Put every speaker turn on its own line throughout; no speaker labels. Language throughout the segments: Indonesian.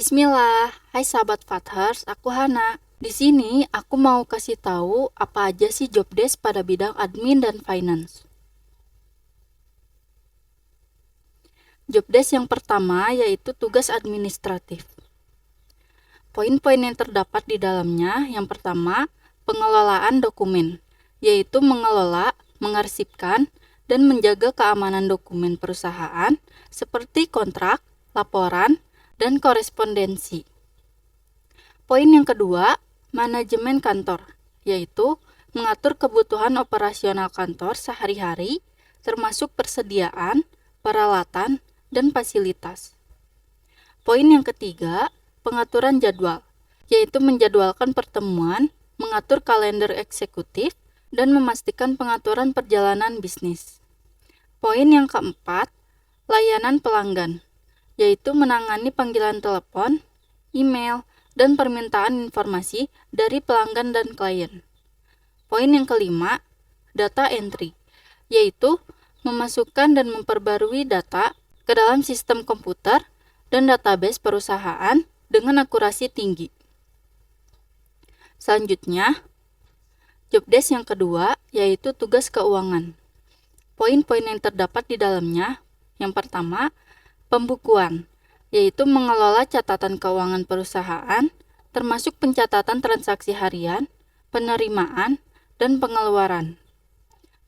Bismillah, hai sahabat Fathers, aku Hana. Di sini aku mau kasih tahu apa aja sih job desk pada bidang admin dan finance. Job desk yang pertama yaitu tugas administratif. Poin-poin yang terdapat di dalamnya, yang pertama, pengelolaan dokumen, yaitu mengelola, mengarsipkan, dan menjaga keamanan dokumen perusahaan seperti kontrak, laporan, dan korespondensi. Poin yang kedua, manajemen kantor, yaitu mengatur kebutuhan operasional kantor sehari-hari, termasuk persediaan, peralatan, dan fasilitas. Poin yang ketiga, pengaturan jadwal, yaitu menjadwalkan pertemuan, mengatur kalender eksekutif, dan memastikan pengaturan perjalanan bisnis. Poin yang keempat, layanan pelanggan, yaitu menangani panggilan telepon, email, dan permintaan informasi dari pelanggan dan klien. Poin yang kelima, data entry, yaitu memasukkan dan memperbarui data ke dalam sistem komputer dan database perusahaan dengan akurasi tinggi. Selanjutnya, job desk yang kedua yaitu tugas keuangan. Poin-poin yang terdapat di dalamnya, yang pertama, pembukuan, yaitu mengelola catatan keuangan perusahaan, termasuk pencatatan transaksi harian, penerimaan, dan pengeluaran.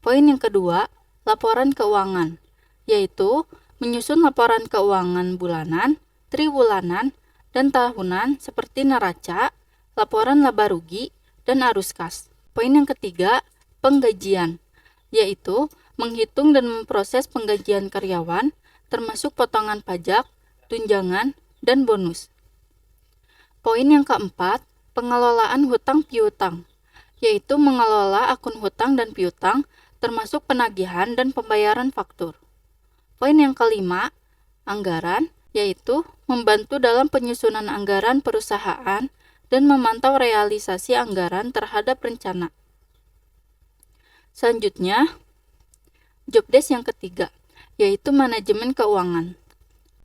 Poin yang kedua, laporan keuangan, yaitu menyusun laporan keuangan bulanan, triwulan, dan tahunan seperti neraca, laporan laba rugi, dan arus kas. Poin yang ketiga, penggajian, yaitu menghitung dan memproses penggajian karyawan, termasuk potongan pajak, tunjangan, dan bonus. Poin yang keempat, pengelolaan hutang piutang, yaitu mengelola akun hutang dan piutang, termasuk penagihan dan pembayaran faktur. Poin yang kelima, anggaran, yaitu membantu dalam penyusunan anggaran perusahaan dan memantau realisasi anggaran terhadap rencana. Selanjutnya, job desk yang ketiga, yaitu manajemen keuangan.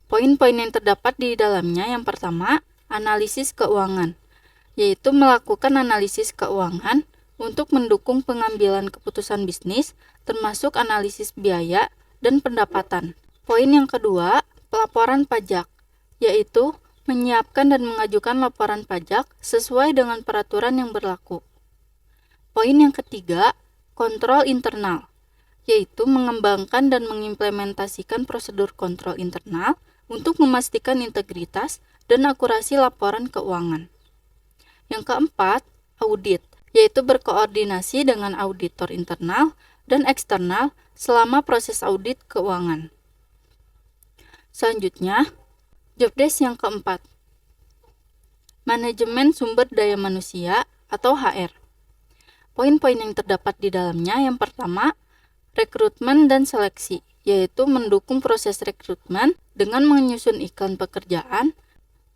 Poin-poin yang terdapat di dalamnya, yang pertama, analisis keuangan, yaitu melakukan analisis keuangan untuk mendukung pengambilan keputusan bisnis, termasuk analisis biaya dan pendapatan. Poin yang kedua, pelaporan pajak, yaitu menyiapkan dan mengajukan laporan pajak sesuai dengan peraturan yang berlaku. Poin yang ketiga, kontrol internal, yaitu mengembangkan dan mengimplementasikan prosedur kontrol internal untuk memastikan integritas dan akurasi laporan keuangan. Yang keempat, audit, yaitu berkoordinasi dengan auditor internal dan eksternal selama proses audit keuangan. Selanjutnya, job desk yang keempat, manajemen sumber daya manusia atau HR. Poin-poin yang terdapat di dalamnya, yang pertama, rekrutmen dan seleksi, yaitu mendukung proses rekrutmen dengan menyusun iklan pekerjaan,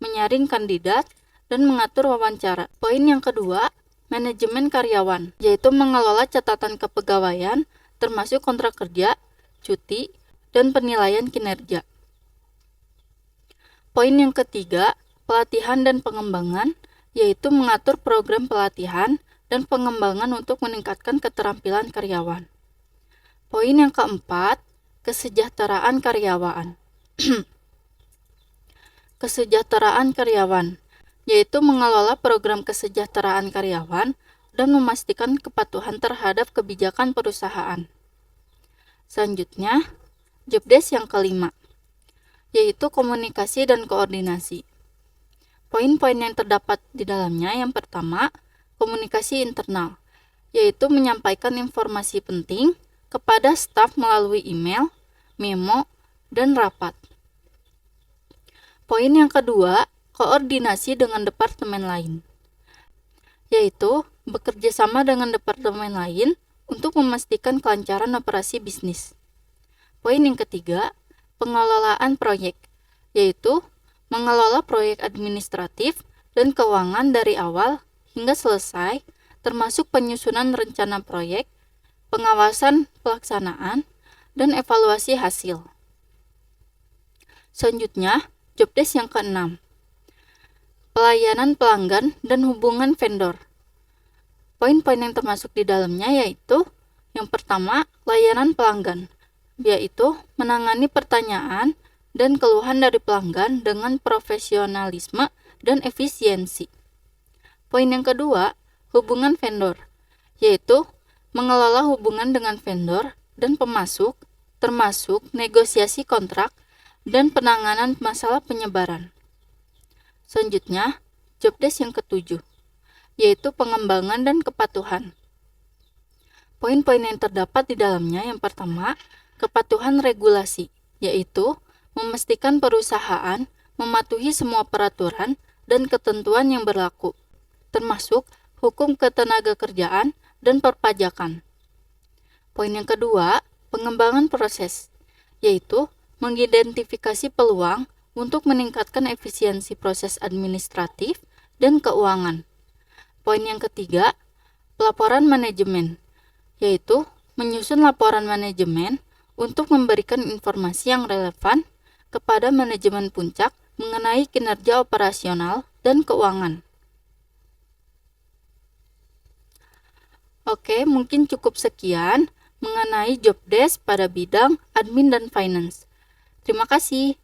menyaring kandidat, dan mengatur wawancara. Poin yang kedua, manajemen karyawan, yaitu mengelola catatan kepegawaian, termasuk kontrak kerja, cuti, dan penilaian kinerja. Poin yang ketiga, pelatihan dan pengembangan, yaitu mengatur program pelatihan dan pengembangan untuk meningkatkan keterampilan karyawan. Poin yang keempat, kesejahteraan karyawan. Kesejahteraan karyawan, yaitu mengelola program kesejahteraan karyawan dan memastikan kepatuhan terhadap kebijakan perusahaan. Selanjutnya, job desk yang kelima, yaitu komunikasi dan koordinasi. Poin-poin yang terdapat di dalamnya, yang pertama, komunikasi internal, yaitu menyampaikan informasi penting kepada staf melalui email, memo, dan rapat. Poin yang kedua, koordinasi dengan departemen lain, yaitu bekerja sama dengan departemen lain untuk memastikan kelancaran operasi bisnis. Poin yang ketiga, pengelolaan proyek, yaitu mengelola proyek administratif dan keuangan dari awal hingga selesai, termasuk penyusunan rencana proyek, pengawasan pelaksanaan, dan evaluasi hasil. Selanjutnya, job desk yang keenam, pelayanan pelanggan, dan hubungan vendor. Poin-poin yang termasuk di dalamnya yaitu yang pertama, layanan pelanggan, yaitu menangani pertanyaan dan keluhan dari pelanggan dengan profesionalisme dan efisiensi. Poin yang kedua, hubungan vendor, yaitu mengelola hubungan dengan vendor dan pemasok, termasuk negosiasi kontrak dan penanganan masalah penyebaran. Selanjutnya, job desk yang ketujuh, yaitu pengembangan dan kepatuhan. Poin-poin yang terdapat di dalamnya yang pertama, kepatuhan regulasi, yaitu memastikan perusahaan mematuhi semua peraturan dan ketentuan yang berlaku, termasuk hukum ketenagakerjaan dan perpajakan. Poin yang kedua, pengembangan proses, yaitu mengidentifikasi peluang untuk meningkatkan efisiensi proses administratif dan keuangan. Poin yang ketiga, pelaporan manajemen, yaitu menyusun laporan manajemen untuk memberikan informasi yang relevan kepada manajemen puncak mengenai kinerja operasional dan keuangan. Oke, mungkin cukup sekian mengenai job desk pada bidang admin dan finance. Terima kasih.